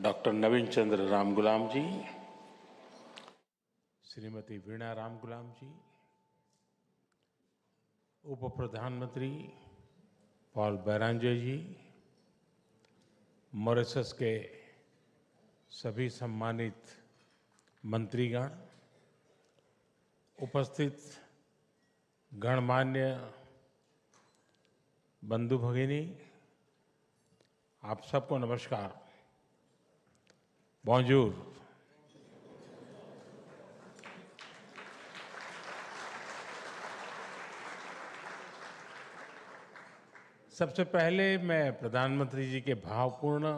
Doctor नवीन चंद्र रामगुलाम जी, श्रीमती वीणा रामगुलाम जी, उप प्रधानमंत्री Paul बैरांजे जी, Mauritius के सभी सम्मानित मंत्रीगण, उपस्थित गणमान्य बंधु भगिनी, आप सबको नमस्कार। बॉन्जूर। सबसे पहले मैं प्रधानमंत्री जी के भावपूर्ण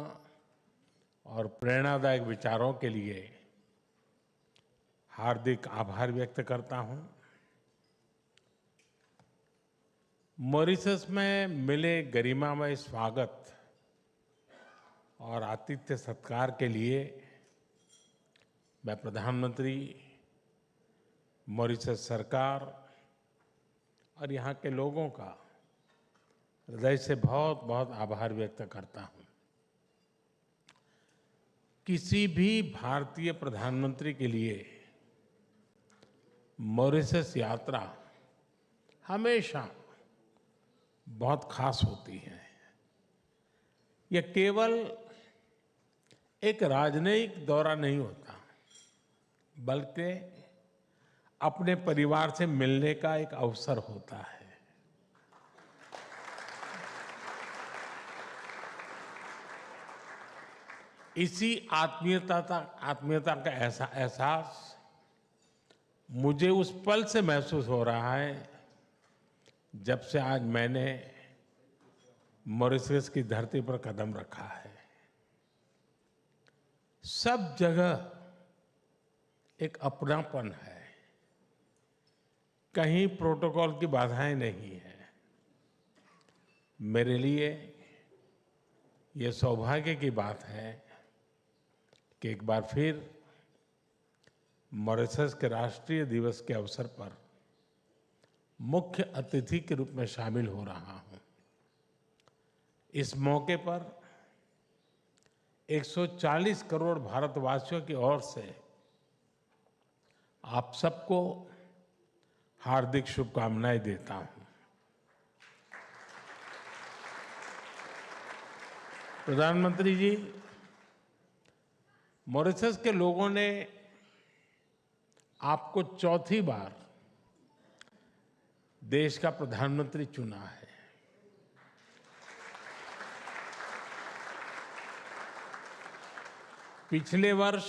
और प्रेरणादायक विचारों के लिए हार्दिक आभार व्यक्त करता हूं। मॉरिशस में मिले गरिमामय स्वागत और आतिथ्य सत्कार के लिए मैं प्रधानमंत्री, मॉरिशस सरकार और यहाँ के लोगों का हृदय से बहुत बहुत आभार व्यक्त करता हूँ। किसी भी भारतीय प्रधानमंत्री के लिए मॉरिशस यात्रा हमेशा बहुत खास होती है। यह केवल एक राजनयिक दौरा नहीं होता, बल्कि अपने परिवार से मिलने का एक अवसर होता है। इसी आत्मीयता का ऐसा एहसास मुझे उस पल से महसूस हो रहा है जब से आज मैंने मॉरिशस की धरती पर कदम रखा है। सब जगह एक अपनापन है, कहीं प्रोटोकॉल की बाधाएं नहीं है। मेरे लिए ये सौभाग्य की बात है कि एक बार फिर मॉरिशस के राष्ट्रीय दिवस के अवसर पर मुख्य अतिथि के रूप में शामिल हो रहा हूं। इस मौके पर 140 करोड़ भारतवासियों की ओर से आप सबको हार्दिक शुभकामनाएं देता हूं। प्रधानमंत्री जी, मॉरिशस के लोगों ने आपको चौथी बार देश का प्रधानमंत्री चुना है। पिछले वर्ष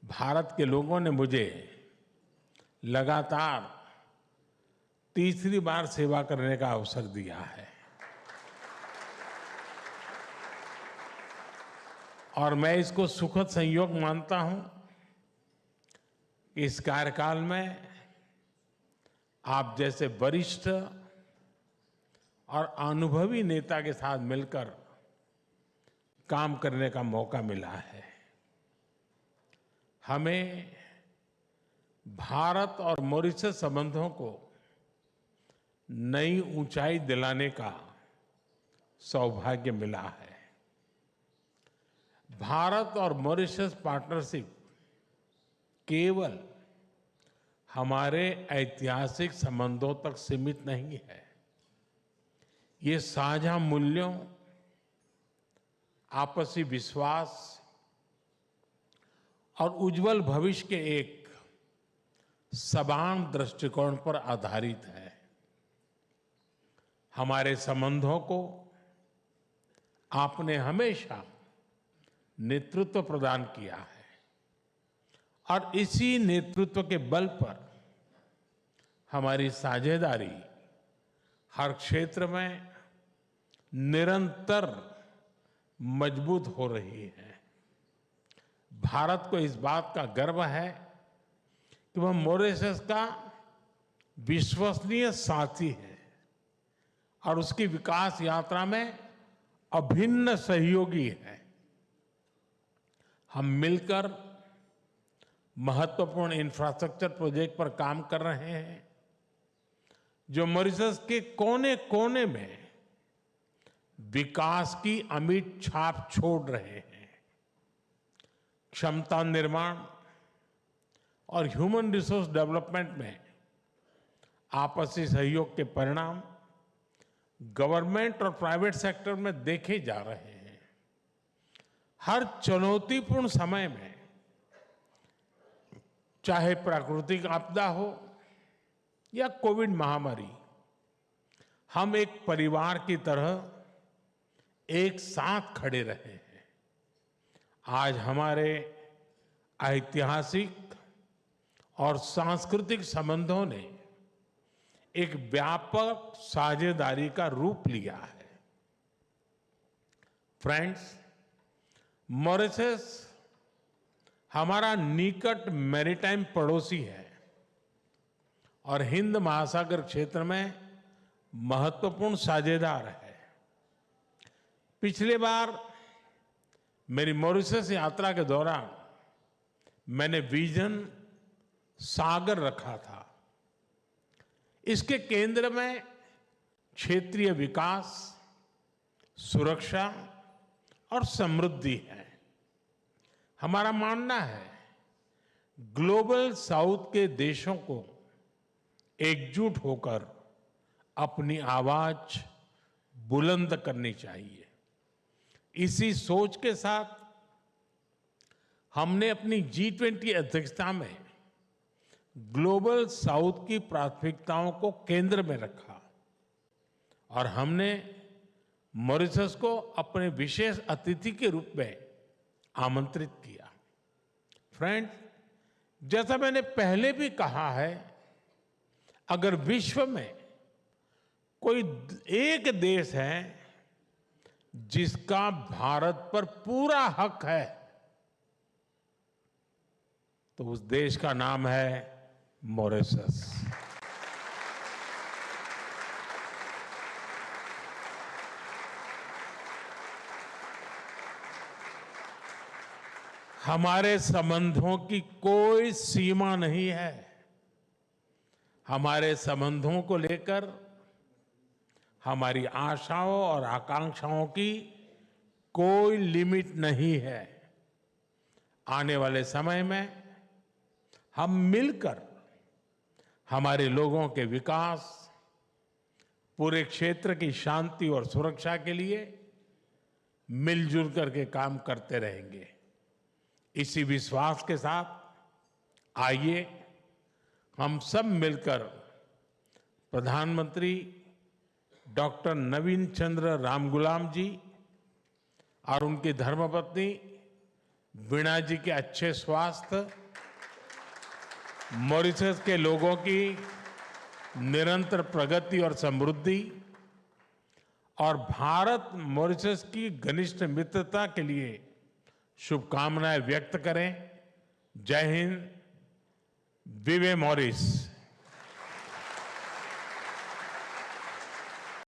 भारत के लोगों ने मुझे लगातार तीसरी बार सेवा करने का अवसर दिया है और मैं इसको सुखद संयोग मानता हूं। इस कार्यकाल में आप जैसे वरिष्ठ और अनुभवी नेता के साथ मिलकर काम करने का मौका मिला है। हमें भारत और मॉरिशस संबंधों को नई ऊंचाई दिलाने का सौभाग्य मिला है। भारत और मॉरिशस पार्टनरशिप केवल हमारे ऐतिहासिक संबंधों तक सीमित नहीं है। ये साझा मूल्यों, आपसी विश्वास और उज्जवल भविष्य के एक समान दृष्टिकोण पर आधारित है। हमारे संबंधों को आपने हमेशा नेतृत्व प्रदान किया है और इसी नेतृत्व के बल पर हमारी साझेदारी हर क्षेत्र में निरंतर मजबूत हो रही है। भारत को इस बात का गर्व है कि वह मॉरिशस का विश्वसनीय साथी है और उसकी विकास यात्रा में अभिन्न सहयोगी है। हम मिलकर महत्वपूर्ण इंफ्रास्ट्रक्चर प्रोजेक्ट पर काम कर रहे हैं जो मॉरिशस के कोने कोने में विकास की अमिट छाप छोड़ रहे हैं। क्षमता निर्माण और ह्यूमन रिसोर्स डेवलपमेंट में आपसी सहयोग के परिणाम गवर्नमेंट और प्राइवेट सेक्टर में देखे जा रहे हैं। हर चुनौतीपूर्ण समय में, चाहे प्राकृतिक आपदा हो या कोविड महामारी, हम एक परिवार की तरह एक साथ खड़े रहे हैं। आज हमारे ऐतिहासिक और सांस्कृतिक संबंधों ने एक व्यापक साझेदारी का रूप लिया है। फ्रेंड्स, मॉरिशस हमारा निकट मैरीटाइम पड़ोसी है और हिंद महासागर क्षेत्र में महत्वपूर्ण साझेदार है। पिछली बार मेरी मॉरिशस यात्रा के दौरान मैंने विजन सागर रखा था। इसके केंद्र में क्षेत्रीय विकास, सुरक्षा और समृद्धि है। हमारा मानना है ग्लोबल साउथ के देशों को एकजुट होकर अपनी आवाज बुलंद करनी चाहिए। इसी सोच के साथ हमने अपनी G20 अध्यक्षता में ग्लोबल साउथ की प्राथमिकताओं को केंद्र में रखा और हमने मॉरिशस को अपने विशेष अतिथि के रूप में आमंत्रित किया। फ्रेंड्स, जैसा मैंने पहले भी कहा है, अगर विश्व में कोई एक देश है जिसका भारत पर पूरा हक है, तो उस देश का नाम है मॉरिशस। हमारे संबंधों की कोई सीमा नहीं है। हमारे संबंधों को लेकर हमारी आशाओं और आकांक्षाओं की कोई लिमिट नहीं है। आने वाले समय में हम मिलकर हमारे लोगों के विकास, पूरे क्षेत्र की शांति और सुरक्षा के लिए मिलजुल करके काम करते रहेंगे। इसी विश्वास के साथ आइए हम सब मिलकर प्रधानमंत्री डॉक्टर नवीन चंद्र रामगुलाम जी और उनकी धर्मपत्नी वीणा जी के अच्छे स्वास्थ्य, मॉरिशस के लोगों की निरंतर प्रगति और समृद्धि और भारत मॉरिशस की घनिष्ठ मित्रता के लिए शुभकामनाएं व्यक्त करें। जय हिंद, विवे मॉरिस।